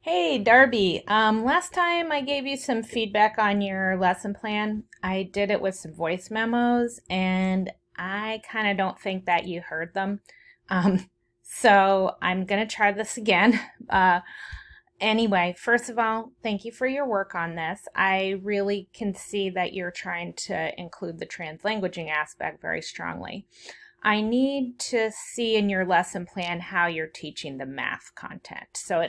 Hey, Darby. Last time I gave you some feedback on your lesson plan. I did it with some voice memos, and I kind of don't think that you heard them. So I'm going to try this again. Anyway, first of all, thank you for your work on this. I really can see that you're trying to include the translanguaging aspect very strongly. I need to see in your lesson plan how you're teaching the math content. So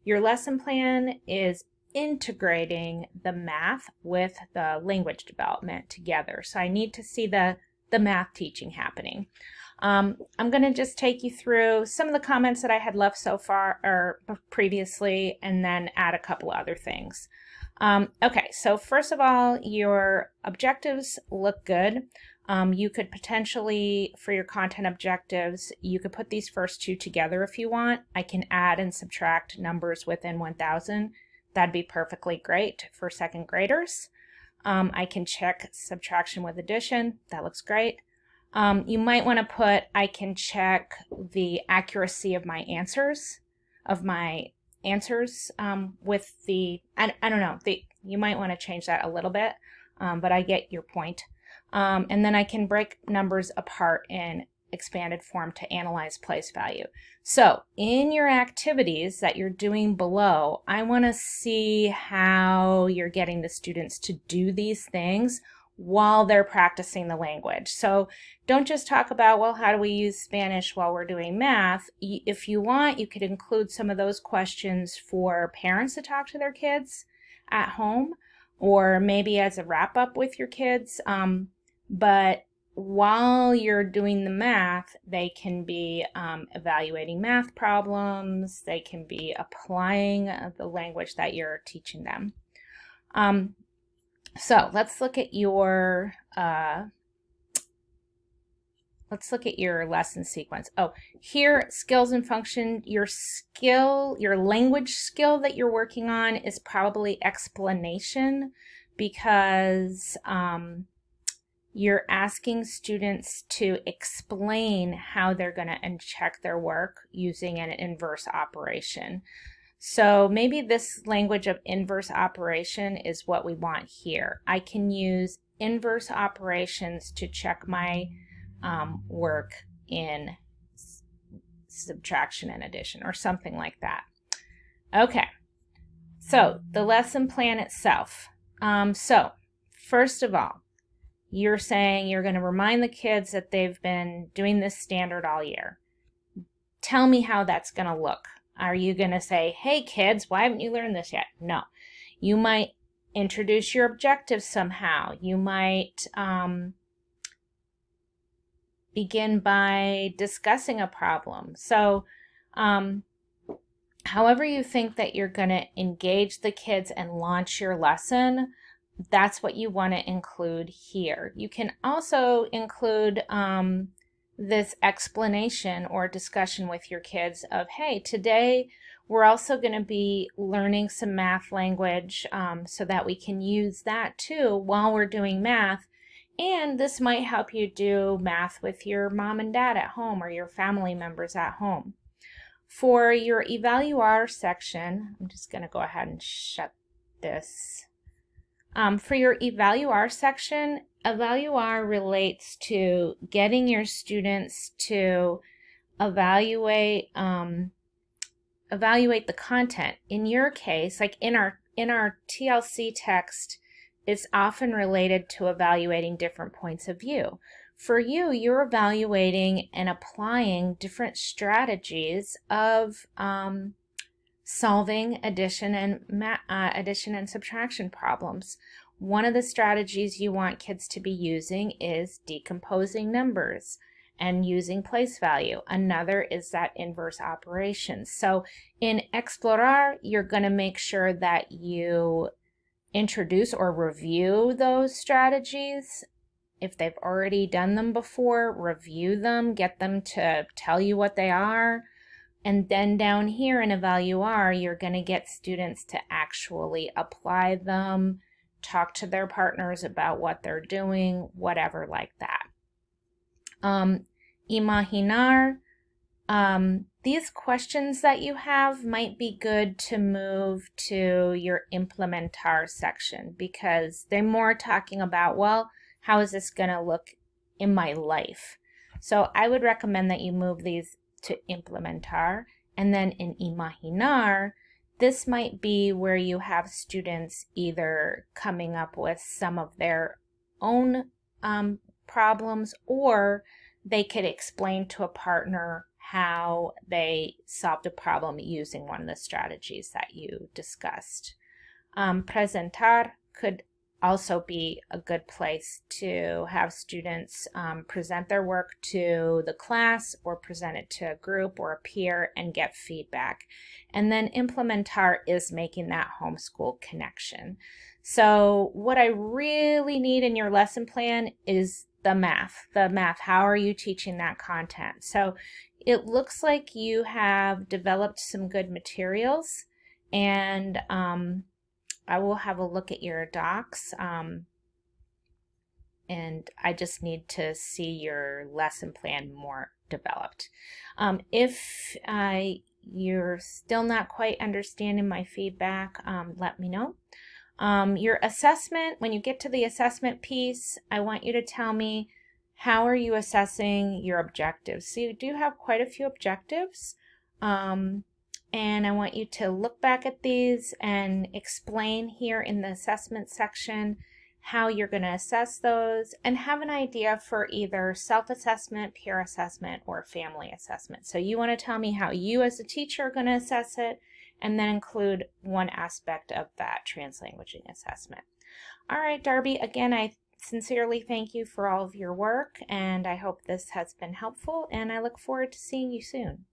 your lesson plan is integrating the math with the language development together. So I need to see the math teaching happening. I'm going to just take you through some of the comments that I had left so far or previously, and then add a couple other things. Okay, so first of all, your objectives look good. You could potentially, for your content objectives, you could put these first two together if you want. I can add and subtract numbers within 1,000. That'd be perfectly great for second graders. I can check subtraction with addition. That looks great. You might want to put, I can check the accuracy of my answers, with the, I don't know, you might want to change that a little bit, but I get your point. And then I can break numbers apart in expanded form to analyze place value. So in your activities that you're doing below, I want to see how you're getting the students to do these things while they're practicing the language. So don't just talk about, well, how do we use Spanish while we're doing math? If you want, you could include some of those questions for parents to talk to their kids at home, or maybe as a wrap-up with your kids. But while you're doing the math, they can be evaluating math problems. They can be applying the language that you're teaching them. So let's look at your lesson sequence. Oh, here, skills and function. Your language skill that you're working on is probably explanation, because you're asking students to explain how they're going to check their work using an inverse operation. So maybe this language of inverse operation is what we want here. I can use inverse operations to check my work in subtraction and addition, or something like that. Okay, so the lesson plan itself. So first of all, you're saying you're going to remind the kids that they've been doing this standard all year. Tell me how that's going to look. Are you going to say, hey kids, why haven't you learned this yet? No. You might introduce your objectives somehow. You might begin by discussing a problem. So however you think that you're going to engage the kids and launch your lesson, that's what you want to include here. You can also include this explanation or discussion with your kids of, hey, today we're also going to be learning some math language so that we can use that too while we're doing math. And this might help you do math with your mom and dad at home, or your family members at home. For your Evaluar section, I'm just going to go ahead and shut this. For your Evaluar section, Evaluar relates to getting your students to evaluate the content. In your case, like in our TLC text, it's often related to evaluating different points of view. For you, you're evaluating and applying different strategies of solving addition and subtraction problems. One of the strategies you want kids to be using is decomposing numbers and using place value. Another is that inverse operation. So in Explorar, you're going to make sure that you introduce or review those strategies. If they've already done them before, review them, get them to tell you what they are. And then down here in Evaluar, you're going to get students to actually apply them, talk to their partners about what they're doing, whatever like that. Imaginar, these questions that you have might be good to move to your implementar section, because they're more talking about, well, how is this going to look in my life? So I would recommend that you move these to implementar, and then in imaginar, this might be where you have students either coming up with some of their own problems, or they could explain to a partner how they solved a problem using one of the strategies that you discussed. Presentar could also be a good place to have students present their work to the class or present it to a group or a peer and get feedback. And then implementar is making that homeschool connection. So what I really need in your lesson plan is the math. How are you teaching that content? So it looks like you have developed some good materials, and I will have a look at your docs, and I just need to see your lesson plan more developed. If you're still not quite understanding my feedback, let me know. Your assessment, when you get to the assessment piece, I want you to tell me, how are you assessing your objectives? So you do have quite a few objectives. And I want you to look back at these and explain here in the assessment section how you're going to assess those, and have an idea for either self-assessment, peer assessment, or family assessment. So you want to tell me how you as a teacher are going to assess it, and then include one aspect of that translanguaging assessment. All right, Darbie, again, I sincerely thank you for all of your work, and I hope this has been helpful, and I look forward to seeing you soon.